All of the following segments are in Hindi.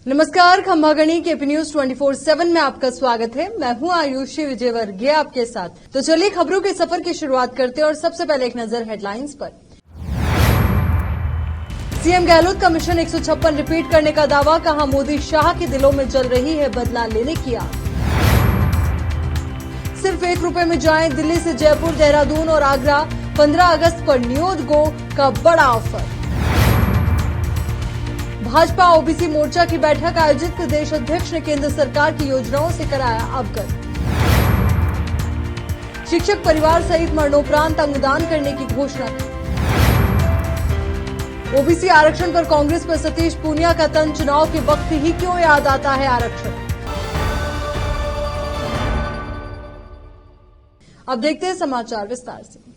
नमस्कार, खंभागणी केपी न्यूज 24/7 में आपका स्वागत है। मैं हूं आयुषी विजयवर्गीय आपके साथ। तो चलिए खबरों के सफर की शुरुआत करते हैं और सबसे पहले एक नजर हेडलाइंस पर। सीएम गहलोत का मिशन 156 रिपीट करने का दावा, कहा मोदी शाह के दिलों में जल रही है बदला लेने की आग। सिर्फ ₹1 में जाएं दिल्ली से जयपुर, देहरादून और आगरा, 15 अगस्त पर नियोद गो का बड़ा ऑफर। भाजपा ओबीसी मोर्चा की बैठक आयोजित, प्रदेश अध्यक्ष ने केंद्र सरकार की योजनाओं से कराया अवगत। शिक्षक परिवार सहित मरणोपरांत अंगदान करने की घोषणा की। ओबीसी आरक्षण पर कांग्रेस पर सतीश पूनिया का तंज, चुनाव के वक्त ही क्यों याद आता है आरक्षण। अब देखते हैं समाचार विस्तार से।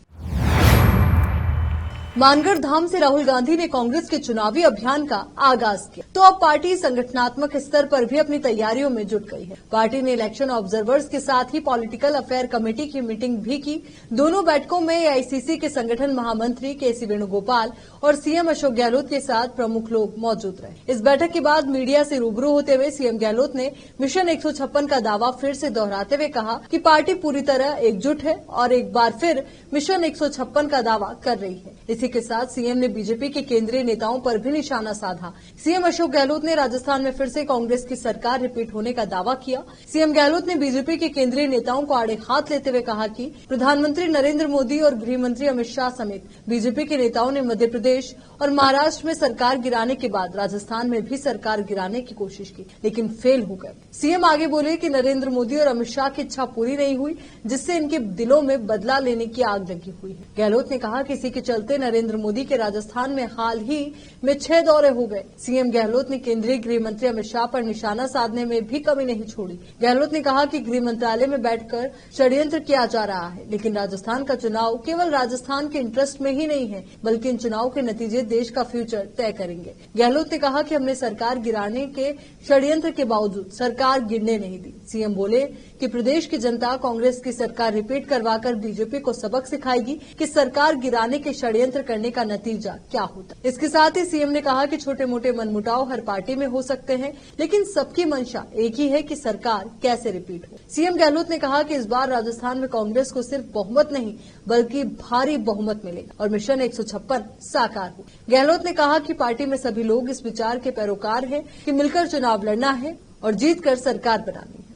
मानगढ़ धाम से राहुल गांधी ने कांग्रेस के चुनावी अभियान का आगाज किया, तो अब पार्टी संगठनात्मक स्तर पर भी अपनी तैयारियों में जुट गई है। पार्टी ने इलेक्शन ऑब्जर्वर्स के साथ ही पॉलिटिकल अफेयर कमेटी की मीटिंग भी की। दोनों बैठकों में एआईसीसी के संगठन महामंत्री केसी वेणुगोपाल और सीएम अशोक गहलोत के साथ प्रमुख लोग मौजूद रहे। इस बैठक के बाद मीडिया से रूबरू होते हुए सीएम गहलोत ने मिशन 156 का दावा फिर से दोहराते हुए कहा कि पार्टी पूरी तरह एकजुट है और एक बार फिर मिशन 156 का दावा कर रही है। इसी के साथ सीएम ने बीजेपी के केंद्रीय नेताओं पर भी निशाना साधा। सीएम अशोक गहलोत ने राजस्थान में फिर से कांग्रेस की सरकार रिपीट होने का दावा किया। सीएम गहलोत ने बीजेपी के केंद्रीय नेताओं को आड़े हाथ लेते हुए कहा कि प्रधानमंत्री नरेंद्र मोदी और गृह मंत्री अमित शाह समेत बीजेपी के नेताओं ने मध्य प्रदेश और महाराष्ट्र में सरकार गिराने के बाद राजस्थान में भी सरकार गिराने की कोशिश की, लेकिन फेल हो गए। सीएम आगे बोले कि नरेंद्र मोदी और अमित शाह की इच्छा पूरी नहीं हुई, जिससे इनके दिलों में बदला लेने की आग लगी हुई है। गहलोत ने कहा कि इसी के चलते नरेंद्र मोदी के राजस्थान में हाल ही में 6 दौरे हो गए। सीएम गहलोत ने केंद्रीय गृह मंत्री अमित शाह पर निशाना साधने में भी कमी नहीं छोड़ी। गहलोत ने कहा कि गृह मंत्रालय में बैठकर षड्यंत्र किया जा रहा है, लेकिन राजस्थान का चुनाव केवल राजस्थान के इंटरेस्ट में ही नहीं है, बल्कि इन चुनाव के नतीजे देश का फ्यूचर तय करेंगे। गहलोत ने कहा कि हमने सरकार गिराने के षड्यंत्र के बावजूद सरकार गिरने नहीं दी। सीएम बोले कि प्रदेश की जनता कांग्रेस की सरकार रिपीट करवाकर बीजेपी को सबक सिखाएगी कि सरकार गिराने के षड्यंत्र करने का नतीजा क्या होता है। इसके साथ ही सीएम ने कहा कि छोटे मोटे मनमुटाव हर पार्टी में हो सकते हैं, लेकिन सबकी मंशा एक ही है कि सरकार कैसे रिपीट हो। सीएम गहलोत ने कहा कि इस बार राजस्थान में कांग्रेस को सिर्फ बहुमत नहीं बल्कि भारी बहुमत मिलेगा और मिशन 156 साकार हो। गहलोत ने कहा कि पार्टी में सभी लोग इस विचार के पैरोकार हैं कि मिलकर चुनाव लड़ना है और जीतकर सरकार बनानी है।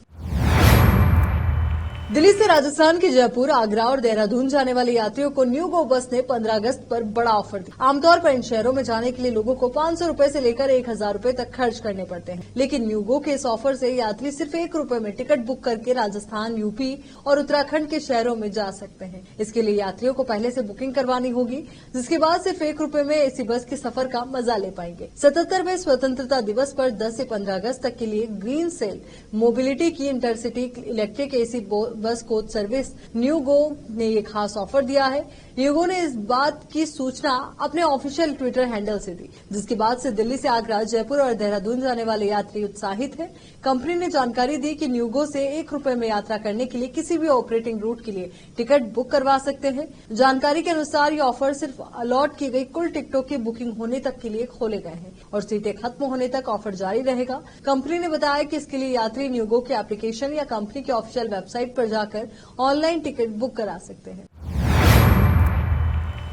दिल्ली से राजस्थान के जयपुर, आगरा और देहरादून जाने वाले यात्रियों को न्यू गो बस ने 15 अगस्त पर बड़ा ऑफर दिया। आमतौर पर इन शहरों में जाने के लिए लोगों को 500 रुपए से लेकर 1000 रुपए तक खर्च करने पड़ते हैं, लेकिन न्यू गो के इस ऑफर से यात्री सिर्फ ₹1 में टिकट बुक करके राजस्थान, यूपी और उत्तराखंड के शहरों में जा सकते हैं। इसके लिए यात्रियों को पहले से बुकिंग करवानी होगी, जिसके बाद सिर्फ ₹1 में एसी बस के सफर का मजा ले पाएंगे। 77वें स्वतंत्रता दिवस पर 10 से 15 अगस्त तक के लिए ग्रीन सेल मोबिलिटी की intercity electric AC bus coach service NueGo ने ये खास ऑफर दिया है। न्यू गो ने इस बात की सूचना अपने ऑफिशियल ट्विटर हैंडल से दी, जिसके बाद से दिल्ली से आगरा, जयपुर और देहरादून जाने वाले यात्री उत्साहित हैं। कंपनी ने जानकारी दी कि न्यू गो से ₹1 में यात्रा करने के लिए किसी भी ऑपरेटिंग रूट के लिए टिकट बुक करवा सकते हैं। जानकारी के अनुसार ये ऑफर सिर्फ अलॉट की गई कुल टिकटों की बुकिंग होने तक के लिए खोले गए हैं और सीटें खत्म होने तक ऑफर जारी रहेगा। कंपनी ने बताया कि इसके लिए यात्री न्यू गो के एप्लीकेशन या कंपनी के ऑफिशियल वेबसाइट पर जाकर ऑनलाइन टिकट बुक करा सकते हैं।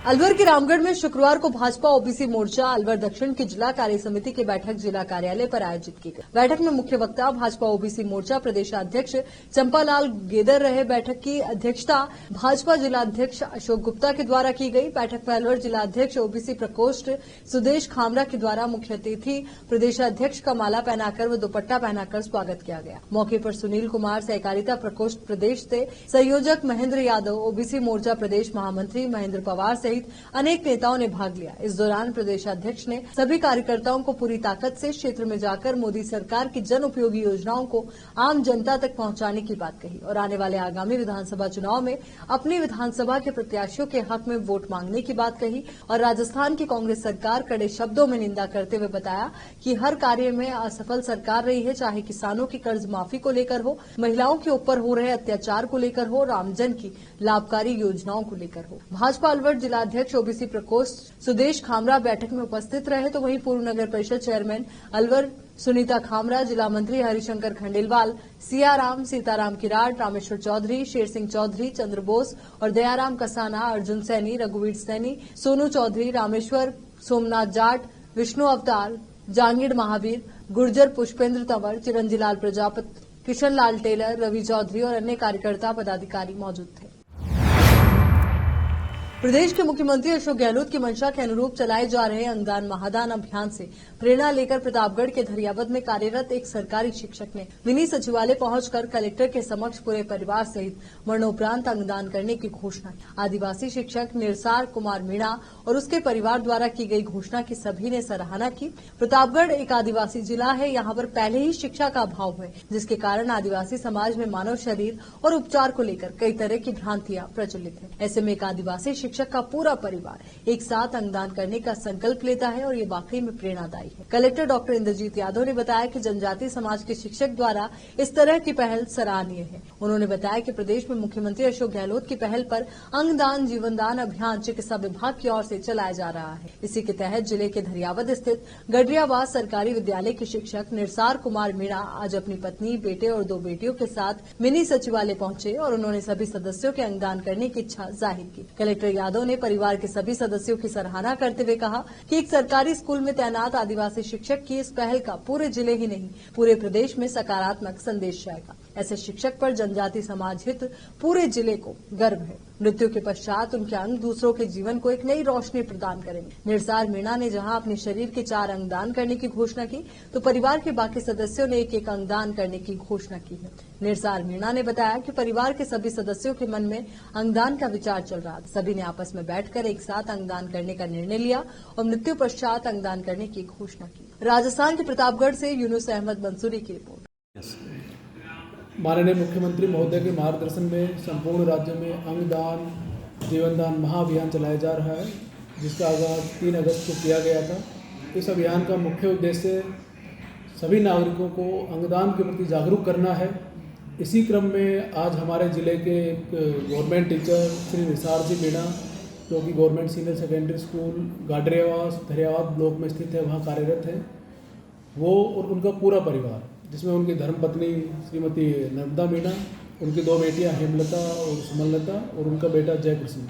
अलवर के रामगढ़ में शुक्रवार को भाजपा ओबीसी मोर्चा अलवर दक्षिण की जिला कार्य समिति की बैठक जिला कार्यालय पर आयोजित की गई। बैठक में मुख्य वक्ता भाजपा ओबीसी मोर्चा प्रदेशाध्यक्ष चंपालाल गेदर रहे। बैठक की अध्यक्षता भाजपा जिला अध्यक्ष अशोक गुप्ता के द्वारा की गई। बैठक में अलवर जिला अध्यक्ष ओबीसी प्रकोष्ठ सुदेश खामरा के द्वारा मुख्य अतिथि प्रदेशाध्यक्ष का माला पहनाकर व दुपट्टा पहनाकर स्वागत किया गया। मौके पर सुनील कुमार सहकारिता प्रकोष्ठ प्रदेश से संयोजक महेंद्र यादव, ओबीसी मोर्चा प्रदेश महामंत्री महेंद्र पवार सहित अनेक नेताओं ने भाग लिया। इस दौरान प्रदेशाध्यक्ष ने सभी कार्यकर्ताओं को पूरी ताकत से क्षेत्र में जाकर मोदी सरकार की जन उपयोगी योजनाओं को आम जनता तक पहुंचाने की बात कही और आने वाले आगामी विधानसभा चुनाव में अपनी विधानसभा के प्रत्याशियों के हक में वोट मांगने की बात कही और राजस्थान की कांग्रेस सरकार कड़े शब्दों में निंदा करते हुए बताया कि हर कार्य में असफल सरकार रही है, चाहे किसानों की कर्ज माफी को लेकर हो, महिलाओं के ऊपर हो रहे अत्याचार को लेकर हो, रामजन की लाभकारी योजनाओं को लेकर हो। भाजपा अलवर जिला जिलाध्यक्ष ओबीसी प्रकोष्ठ सुदेश खामरा बैठक में उपस्थित रहे, तो वहीं पूर्व नगर परिषद चेयरमैन अलवर सुनीता खामरा, जिला मंत्री हरिशंकर खंडेलवाल, सियाराम, सीताराम किराट, रामेश्वर चौधरी, शेर सिंह चौधरी, चंद्र बोस और दयाराम कसाना, अर्जुन सैनी, रघुवीर सैनी, सोनू चौधरी, रामेश्वर, सोमनाथ जाट, विष्णु अवतार, जांगिड़ महावीर, गुर्जर पुष्पेंद्र तंवर, चिरंजीलाल प्रजापति, किशन लाल टेलर, रवि चौधरी और अन्य कार्यकर्ता पदाधिकारी मौजूद थे। प्रदेश के मुख्यमंत्री अशोक गहलोत की मंशा के अनुरूप चलाए जा रहे अंगदान महादान अभियान से प्रेरणा लेकर प्रतापगढ़ के धरियावद में कार्यरत एक सरकारी शिक्षक ने मिनी सचिवालय पहुंचकर कलेक्टर के समक्ष पूरे परिवार सहित मरणोपरांत अंगदान करने की घोषणा की। आदिवासी शिक्षक निरसार कुमार मीणा और उसके परिवार द्वारा की गई घोषणा की सभी ने सराहना की। प्रतापगढ़ एक आदिवासी जिला है, यहाँ पर पहले ही शिक्षा का अभाव है, जिसके कारण आदिवासी समाज में मानव शरीर और उपचार को लेकर कई तरह की भ्रांतियां प्रचलित है। ऐसे में एक आदिवासी शिक्षक का पूरा परिवार एक साथ अंगदान करने का संकल्प लेता है और ये वाकई में प्रेरणादायी है। कलेक्टर डॉक्टर इंद्रजीत यादव ने बताया कि जनजातीय समाज के शिक्षक द्वारा इस तरह की पहल सराहनीय है। उन्होंने बताया कि प्रदेश में मुख्यमंत्री अशोक गहलोत की पहल पर अंगदान जीवनदान अभियान चिकित्सा विभाग की ओर से चलाया जा रहा है। इसी के तहत जिले के धरियावद स्थित गडरियावास सरकारी विद्यालय के शिक्षक निरसार कुमार मीणा आज अपनी पत्नी, बेटे और 2 बेटियों के साथ मिनी सचिवालय पहुंचे और उन्होंने सभी सदस्यों के अंगदान करने की इच्छा जाहिर की। कलेक्टर यादव ने परिवार के सभी सदस्यों की सराहना करते हुए कहा कि एक सरकारी स्कूल में तैनात आदिवासी शिक्षक की इस पहल का पूरे जिले ही नहीं पूरे प्रदेश में सकारात्मक संदेश जाएगा। ऐसे शिक्षक पर जनजाति समाज हित पूरे जिले को गर्व है। मृत्यु के पश्चात उनके अंग दूसरों के जीवन को एक नई रोशनी प्रदान करेंगे। निरसार मीणा ने जहां अपने शरीर के 4 अंगदान करने की घोषणा की, तो परिवार के बाकी सदस्यों ने एक अंगदान करने की घोषणा की है। निरसार मीणा ने बताया कि परिवार के सभी सदस्यों के मन में अंगदान का विचार चल रहा था। सभी ने आपस में बैठकर एक साथ अंगदान करने का निर्णय लिया और मृत्यु पश्चात अंगदान करने की घोषणा की। राजस्थान के प्रतापगढ़ से यूनुस अहमद मंसूरी की रिपोर्ट। माननीय मुख्यमंत्री महोदय के मार्गदर्शन में संपूर्ण राज्य में अंगदान जीवनदान महाअभियान चलाया जा रहा है, जिसका आगाज 3 अगस्त को किया गया था। इस अभियान का मुख्य उद्देश्य सभी नागरिकों को अंगदान के प्रति जागरूक करना है। इसी क्रम में आज हमारे ज़िले के एक गवर्नमेंट टीचर श्री निसार जी मीणा, जो कि government senior secondary school Gadariyawas Dhariyawad block में स्थित है, वहाँ कार्यरत है। वो और उनका पूरा परिवार, जिसमें उनकी धर्मपत्नी श्रीमती नर्मदा मीणा, उनकी 2 बेटियां हेमलता और सुमनलता और उनका बेटा जय कृष्ण,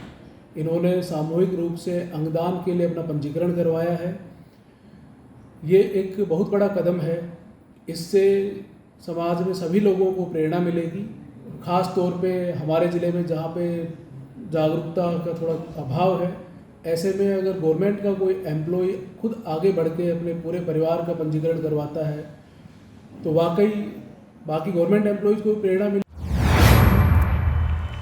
इन्होंने सामूहिक रूप से अंगदान के लिए अपना पंजीकरण करवाया है। ये एक बहुत बड़ा कदम है। इससे समाज में सभी लोगों को प्रेरणा मिलेगी। ख़ास तौर पे हमारे ज़िले में जहाँ पे जागरूकता का थोड़ा अभाव है, ऐसे में अगर गवर्नमेंट का कोई एम्प्लॉय खुद आगे बढ़ के अपने पूरे परिवार का पंजीकरण करवाता है, तो वाकई बाकी गवर्नमेंट एम्प्लॉयज को प्रेरणा मिली।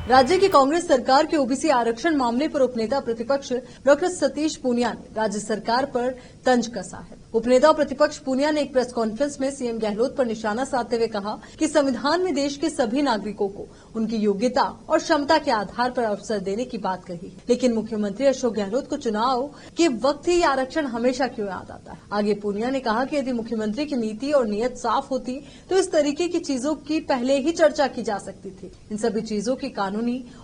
राज्य की कांग्रेस सरकार के ओबीसी आरक्षण मामले पर उपनेता प्रतिपक्ष डॉक्टर सतीश पूनिया ने राज्य सरकार पर तंज कसा है। उपनेता प्रतिपक्ष पूनिया ने एक प्रेस कॉन्फ्रेंस में सीएम गहलोत पर निशाना साधते हुए कहा कि संविधान में देश के सभी नागरिकों को उनकी योग्यता और क्षमता के आधार पर अवसर देने की बात कही, लेकिन मुख्यमंत्री अशोक गहलोत को चुनाव के वक्त ही आरक्षण हमेशा क्यों याद आता है। आगे पूनिया ने कहा कि यदि मुख्यमंत्री की नीति और नीयत साफ होती तो इस तरीके की चीजों की पहले ही चर्चा की जा सकती थी। इन सभी चीजों की कानूनी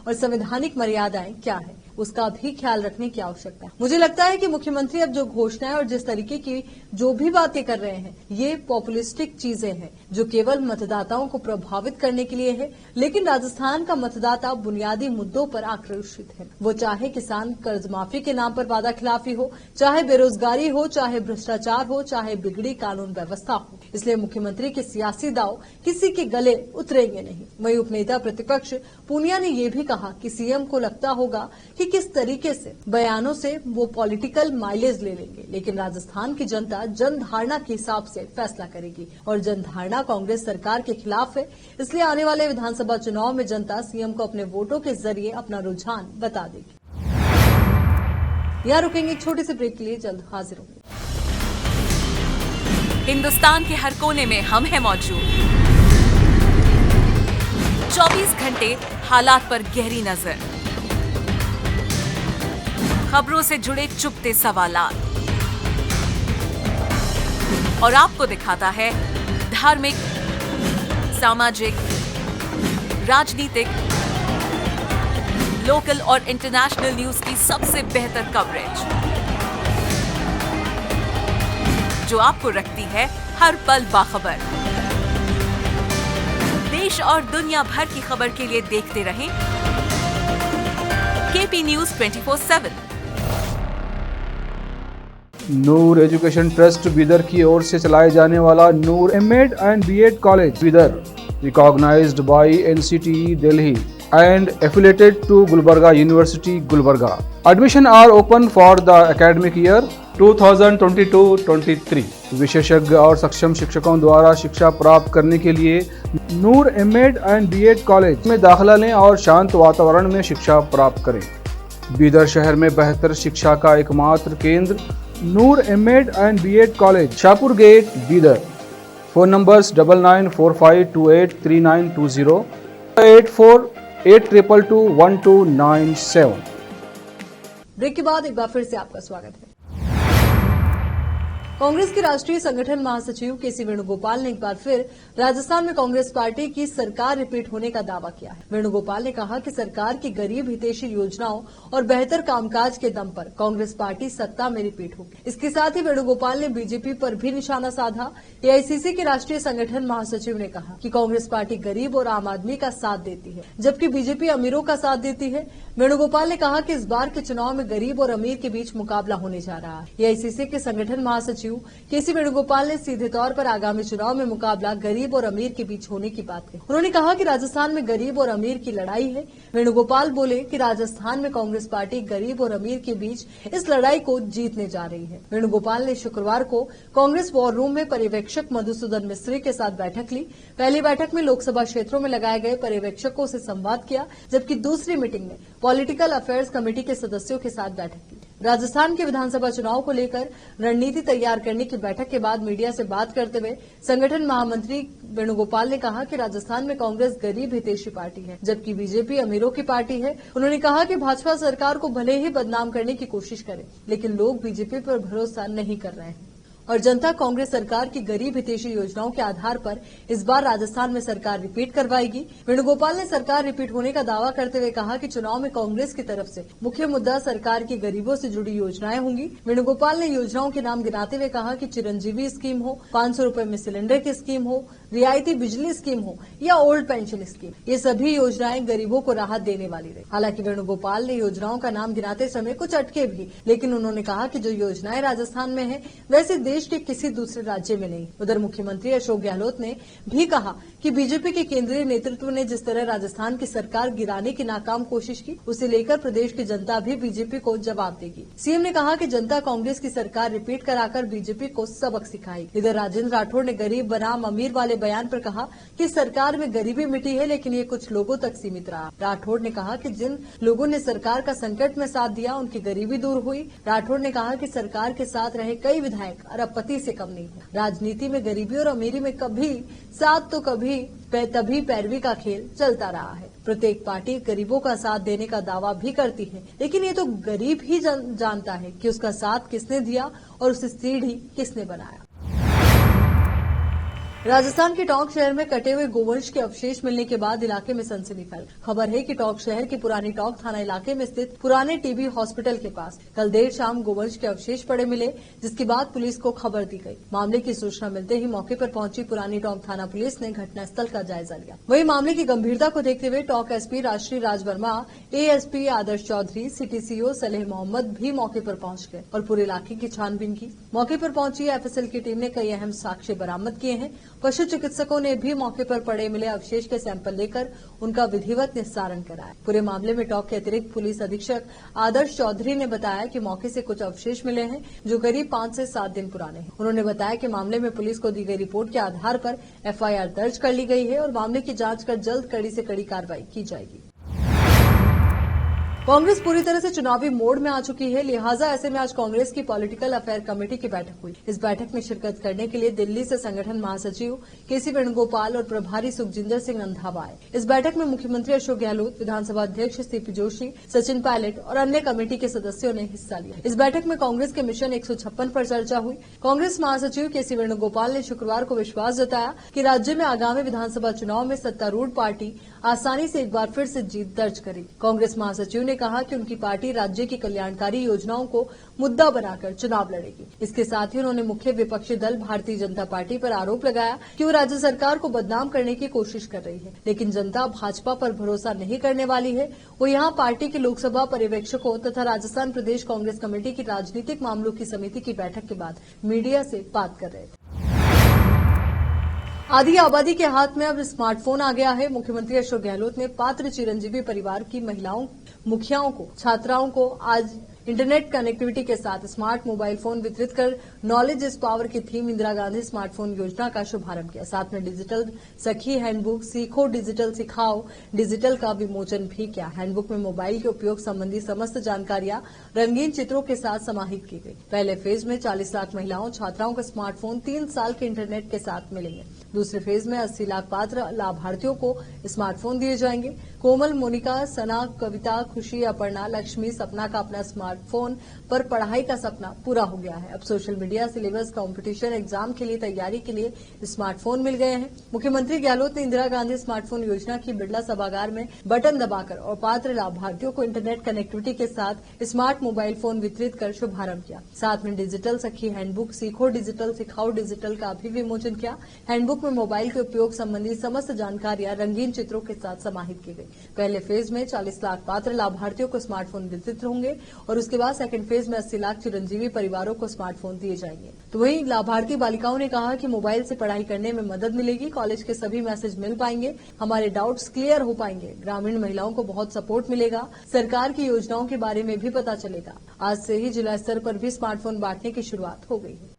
और संवैधानिक मर्यादाएं क्या है, उसका भी ख्याल रखने की आवश्यकता है। मुझे लगता है कि मुख्यमंत्री अब जो घोषणाएं और जिस तरीके की जो भी बातें कर रहे हैं, ये पॉपुलिस्टिक चीजें हैं जो केवल मतदाताओं को प्रभावित करने के लिए है। लेकिन राजस्थान का मतदाता बुनियादी मुद्दों पर आक्रोशित है। वो चाहे किसान कर्ज माफी के नाम पर वादा खिलाफी हो, चाहे बेरोजगारी हो, चाहे भ्रष्टाचार हो, चाहे बिगड़ी कानून व्यवस्था हो। इसलिए मुख्यमंत्री के सियासी दाव किसी के गले उतरेंगे नहीं। वहीं उपनेता प्रतिपक्ष पूनिया ने यह भी कहा कि सीएम को लगता होगा कि किस तरीके से बयानों से वो पॉलिटिकल माइलेज ले लेंगे, लेकिन राजस्थान की जनता जनधारणा के हिसाब से फैसला करेगी और जनधारणा कांग्रेस सरकार के खिलाफ है। इसलिए आने वाले विधानसभा चुनाव में जनता सीएम को अपने वोटों के जरिए अपना रुझान बता देगी। यहाँ रुकेंगे एक छोटे से ब्रेक के लिए, जल्द हाजिर होंगे। हिंदुस्तान के हर कोने में हम हैं मौजूद। 24 घंटे हालात पर गहरी नजर, खबरों से जुड़े चुपते सवालात और आपको दिखाता है धार्मिक, सामाजिक, राजनीतिक, लोकल और इंटरनेशनल न्यूज की सबसे बेहतर कवरेज, जो आपको रखती है हर पल बाखबर। देश और दुनिया भर की खबर के लिए देखते रहें KP news 24/7। Noor education trust Bidar की ओर से चलाए जाने वाला Noor MEd and BEd college Bidar, recognised by NCTE Delhi and affiliated to Gulbarga University, Gulbarga. Admission are open for the academic year 2022-23. विशेषज्ञ और सक्षम शिक्षकों द्वारा शिक्षा प्राप्त करने के लिए नूर एमएड एंड बीएड कॉलेज में दाखिला लें और शांत वातावरण में शिक्षा प्राप्त करें। बीदर शहर में बेहतर शिक्षा का एकमात्र केंद्र Noor MEd and BEd college, Shahpur gate, Bidar. Phone numbers 9945283920, 8482221297। Break के बाद एक बार फिर से आपका स्वागत है। कांग्रेस के राष्ट्रीय संगठन महासचिव केसी वेणुगोपाल ने एक बार फिर राजस्थान में कांग्रेस पार्टी की सरकार रिपीट होने का दावा किया है। वेणुगोपाल ने कहा कि सरकार की गरीब हितैषी योजनाओं और बेहतर कामकाज के दम पर कांग्रेस पार्टी सत्ता में रिपीट होगी। इसके साथ ही वेणुगोपाल ने बीजेपी पर भी निशाना साधा। एआईसीसी के राष्ट्रीय संगठन महासचिव ने कहा कि कांग्रेस पार्टी गरीब और आम आदमी का साथ देती है, जबकि बीजेपी अमीरों का साथ देती है। वेणुगोपाल ने कहा कि इस बार के चुनाव में गरीब और अमीर के बीच मुकाबला होने जा रहा है। एआईसीसी के संगठन महासचिव केसी वेणुगोपाल ने सीधे तौर पर आगामी चुनाव में मुकाबला गरीब और अमीर के बीच होने की बात कही। उन्होंने कहा कि राजस्थान में गरीब और अमीर की लड़ाई है। वेणुगोपाल बोले कि राजस्थान में कांग्रेस पार्टी गरीब और अमीर के बीच इस लड़ाई को जीतने जा रही है। वेणुगोपाल ने शुक्रवार को कांग्रेस वॉर रूम में पर्यवेक्षक मधुसूदन मिस्त्री के साथ बैठक ली। पहली बैठक में लोकसभा क्षेत्रों में लगाए गए पर्यवेक्षकों से संवाद किया, जबकि दूसरी मीटिंग में पॉलिटिकल अफेयर्स कमेटी के सदस्यों के साथ बैठक की। राजस्थान के विधानसभा चुनाव को लेकर रणनीति तैयार करने की बैठक के बाद मीडिया से बात करते हुए संगठन महामंत्री वेणुगोपाल ने कहा कि राजस्थान में कांग्रेस गरीब हितैषी पार्टी है, जबकि बीजेपी अमीरों की पार्टी है। उन्होंने कहा कि भाजपा सरकार को भले ही बदनाम करने की कोशिश करे, लेकिन लोग बीजेपी पर भरोसा नहीं कर रहे हैं और जनता कांग्रेस सरकार की गरीब हितैषी योजनाओं के आधार पर इस बार राजस्थान में सरकार रिपीट करवाएगी। वेणुगोपाल ने सरकार रिपीट होने का दावा करते हुए कहा कि चुनाव में कांग्रेस की तरफ से मुख्य मुद्दा सरकार की गरीबों से जुड़ी योजनाएं होंगी। वेणुगोपाल ने योजनाओं के नाम गिनाते हुए कहा कि चिरंजीवी स्कीम हो, 500 रुपए में सिलेंडर की स्कीम हो, रियायती बिजली स्कीम हो या ओल्ड पेंशन स्कीम, ये सभी योजनाएं गरीबों को राहत देने वाली रही। हालांकि वेणुगोपाल ने योजनाओं का नाम गिनाते समय कुछ अटके भी, लेकिन उन्होंने कहा कि जो योजनाएं राजस्थान में है वैसे देश के किसी दूसरे राज्य में नहीं। उधर मुख्यमंत्री अशोक गहलोत ने भी कहा कि बीजेपी के केंद्रीय नेतृत्व ने जिस तरह राजस्थान की सरकार गिराने की नाकाम कोशिश की, उसे लेकर प्रदेश की जनता भी बीजेपी को जवाब देगी। सीएम ने कहा कि जनता कांग्रेस की सरकार रिपीट कराकर बीजेपी को सबक सिखाएगी। इधर राजेंद्र राठौड़ ने गरीब बनाम अमीर वाले बयान पर कहा कि सरकार में गरीबी मिटी है, लेकिन ये कुछ लोगों तक सीमित रहा। राठौड़ ने कहा कि जिन लोगों ने सरकार का संकट में साथ दिया उनकी गरीबी दूर हुई। राठौड़ ने कहा कि सरकार के साथ रहे कई विधायक अरबपति से कम नहीं है। राजनीति में गरीबी और अमीरी में कभी साथ तो कभी तभी पैरवी का खेल चलता रहा है। प्रत्येक पार्टी गरीबों का साथ देने का दावा भी करती है, लेकिन ये तो गरीब ही जानता है कि उसका साथ किसने दिया और उसे सीढ़ी किसने बनाया। राजस्थान के टोंक शहर में कटे हुए गोवंश के अवशेष मिलने के बाद इलाके में सनसनी फैल। खबर है कि टोंक शहर के पुरानी टोंक थाना इलाके में स्थित पुराने टीबी हॉस्पिटल के पास कल देर शाम गोवंश के अवशेष पड़े मिले, जिसके बाद पुलिस को खबर दी गई। मामले की सूचना मिलते ही मौके पर पहुंची पुरानी टोंक थाना पुलिस ने घटनास्थल का जायजा लिया। वहीं मामले की गंभीरता को देखते हुए Tonk SP Rashtriya Raj Verma, ASP Adarsh Chaudhary, city CO Saleh Mohammad भी मौके पर पहुंच गए और पूरे इलाके की छानबीन की। मौके पर पहुंची एफएसएल की टीम ने कई अहम साक्ष्य बरामद किए हैं। पशु चिकित्सकों ने भी मौके पर पड़े मिले अवशेष के सैंपल लेकर उनका विधिवत निस्तारण कराया। पूरे मामले में टोंक के अतिरिक्त पुलिस अधीक्षक आदर्श चौधरी ने बताया कि मौके से कुछ अवशेष मिले हैं जो करीब 5 से 7 दिन पुराने हैं। उन्होंने बताया कि मामले में पुलिस को दी गई रिपोर्ट के आधार पर एफआईआर दर्ज कर ली गई है और मामले की जांच कर जल्द कड़ी से कड़ी कार्रवाई की जाएगी। कांग्रेस पूरी तरह से चुनावी मोड में आ चुकी है, लिहाजा ऐसे में आज कांग्रेस की पॉलिटिकल अफेयर कमेटी की बैठक हुई। इस बैठक में शिरकत करने के लिए दिल्ली से संगठन महासचिव केसी वेणुगोपाल और प्रभारी सुखजिंदर सिंह रंधावा आए। इस बैठक में मुख्यमंत्री अशोक गहलोत, विधानसभा अध्यक्ष सीपी जोशी, सचिन पायलट और अन्य कमेटी के सदस्यों ने हिस्सा लिया। इस बैठक में कांग्रेस के मिशन 156 पर चर्चा हुई। कांग्रेस महासचिव केसी वेणुगोपाल ने शुक्रवार को विश्वास जताया कि राज्य में आगामी विधानसभा चुनाव में सत्तारूढ़ पार्टी आसानी से एक बार फिर से जीत दर्ज करेगी। कांग्रेस महासचिव ने कहा कि उनकी पार्टी राज्य की कल्याणकारी योजनाओं को मुद्दा बनाकर चुनाव लड़ेगी। इसके साथ ही उन्होंने मुख्य विपक्षी दल भारतीय जनता पार्टी पर आरोप लगाया कि वो राज्य सरकार को बदनाम करने की कोशिश कर रही है, लेकिन जनता भाजपा पर भरोसा नहीं करने वाली है। वो यहां पार्टी के लोकसभा पर्यवेक्षकों तथा राजस्थान प्रदेश कांग्रेस कमेटी की राजनीतिक मामलों की समिति की बैठक के बाद मीडिया से बात कर रहे थे। आधी आबादी के हाथ में अब स्मार्टफोन आ गया है। मुख्यमंत्री अशोक गहलोत ने पात्र चिरंजीवी परिवार की महिलाओं, मुखियाओं को, छात्राओं को आज इंटरनेट कनेक्टिविटी के साथ स्मार्ट मोबाइल फोन वितरित कर नॉलेज इज पावर की थीम इंदिरा गांधी स्मार्टफोन योजना का शुभारंभ किया। साथ में डिजिटल सखी हैंडबुक सीखो डिजिटल सिखाओ डिजिटल का विमोचन भी किया। हैंडबुक में मोबाइल के उपयोग संबंधी समस्त जानकारियां रंगीन चित्रों के साथ समाहित की गई। पहले फेज में 40 लाख महिलाओं, छात्राओं को स्मार्टफोन 3 साल के इंटरनेट के साथ मिलेंगे। दूसरे फेज में 80 लाख पात्र लाभार्थियों को स्मार्टफोन दिए जाएंगे। कोमल, मोनिका, सना, कविता, खुशी, अपर्णा, लक्ष्मी, सपना का अपना स्मार्टफोन पर पढ़ाई का सपना पूरा हो गया है। अब social media, syllabus, competition, exam के लिए तैयारी के लिए स्मार्टफोन मिल गए हैं। मुख्यमंत्री गहलोत ने इंदिरा गांधी स्मार्टफोन योजना की बिड़ला सभागार में बटन दबाकर और पात्र लाभार्थियों को इंटरनेट कनेक्टिविटी के साथ स्मार्ट मोबाइल फोन वितरित कर शुभारंभ किया। साथ में डिजिटल सखी हैंडबुक सीखो डिजिटल सिखाओ डिजिटल का भी विमोचन किया। हैंडबुक में मोबाइल के उपयोग संबंधी समस्त जानकारियां रंगीन चित्रों के साथ समाहित की गई। पहले फेज में 40 लाख पात्र लाभार्थियों को स्मार्टफोन वितरित होंगे और उसके बाद सेकंड फेज में 80 लाख चिरंजीवी परिवारों को स्मार्टफोन दिए जाएंगे। तो वहीं लाभार्थी बालिकाओं ने कहा कि मोबाइल से पढ़ाई करने में मदद मिलेगी, कॉलेज के सभी मैसेज मिल पाएंगे, हमारे डाउट्स क्लियर हो पाएंगे। ग्रामीण महिलाओं को बहुत सपोर्ट मिलेगा, सरकार की योजनाओं के बारे में भी पता चलेगा। आज से ही जिला स्तर पर भी स्मार्टफोन बांटने की शुरुआत हो गई है।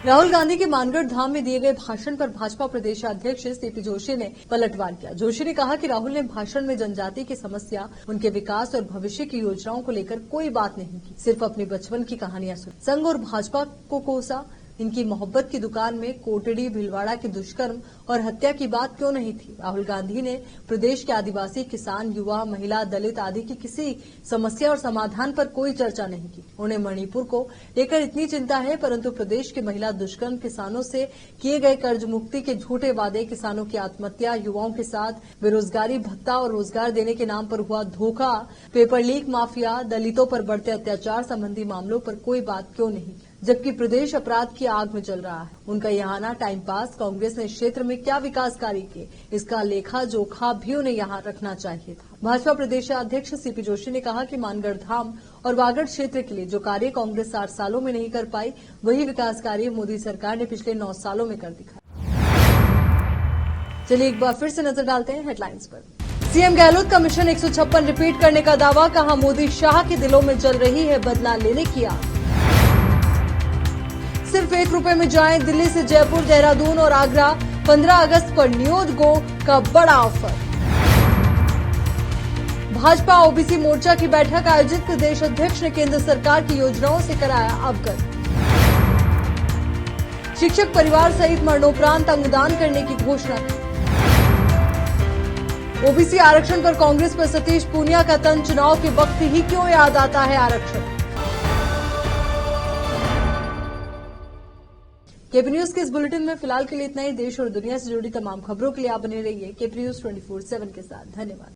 राहुल गांधी के मानगढ़ धाम में दिए गए भाषण पर भाजपा प्रदेशाध्यक्ष सीपी जोशी ने पलटवार किया। जोशी ने कहा कि राहुल ने भाषण में जनजाति की समस्या, उनके विकास और भविष्य की योजनाओं को लेकर कोई बात नहीं की, सिर्फ अपनी बचपन की कहानियां सुनी। संघ और भाजपा को कोसा, इनकी मोहब्बत की दुकान में कोटड़ी, भिलवाड़ा के दुष्कर्म और हत्या की बात क्यों नहीं थी। राहुल गांधी ने प्रदेश के आदिवासी, किसान, युवा, महिला, दलित आदि की किसी समस्या और समाधान पर कोई चर्चा नहीं की। उन्हें मणिपुर को लेकर इतनी चिंता है, परंतु प्रदेश के महिला दुष्कर्म, किसानों से किए गए कर्ज मुक्ति के झूठे वादे, किसानों की आत्महत्या, युवाओं के साथ बेरोजगारी भत्ता और रोजगार देने के नाम पर हुआ धोखा, पेपर लीक माफिया, दलितों पर बढ़ते अत्याचार संबंधी मामलों पर कोई बात क्यों नहीं, जबकि प्रदेश अपराध की आग में जल रहा है। उनका यहाँ आना टाइम पास। कांग्रेस ने क्षेत्र में क्या विकास कार्य किए, इसका लेखा जोखा भी उन्हें यहाँ रखना चाहिए था। भाजपा प्रदेशाध्यक्ष सीपी जोशी ने कहा कि मानगढ़ धाम और वागड़ क्षेत्र के लिए जो कार्य कांग्रेस 60 सालों में नहीं कर पाई, वही विकास कार्य मोदी सरकार ने पिछले 9 सालों में कर दिखाया। चलिए एक बार फिर से नजर डालते हैं हेडलाइंस पर। सीएम गहलोत का मिशन 156 रिपीट करने का दावा, कहा मोदी शाह के दिलों में जल रही है बदला लेने की आग। सिर्फ 1 रुपए में जाएं दिल्ली से जयपुर, देहरादून और आगरा। 15 अगस्त पर नियोद गो का बड़ा ऑफर। भाजपा ओबीसी मोर्चा की बैठक आयोजित, प्रदेश अध्यक्ष ने केंद्र सरकार की योजनाओं से कराया अवगत। शिक्षक परिवार सहित मरणोपरांत अंगदान करने की घोषणा की। ओबीसी आरक्षण पर कांग्रेस पर सतीश पूनिया का तंज, चुनाव के वक्त ही क्यों याद आता है आरक्षण। केपी न्यूज के इस बुलेटिन में फिलहाल के लिए इतना ही। देश और दुनिया से जुड़ी तमाम खबरों के लिए आप बने रहिए केपी न्यूज 24/7 के साथ। धन्यवाद।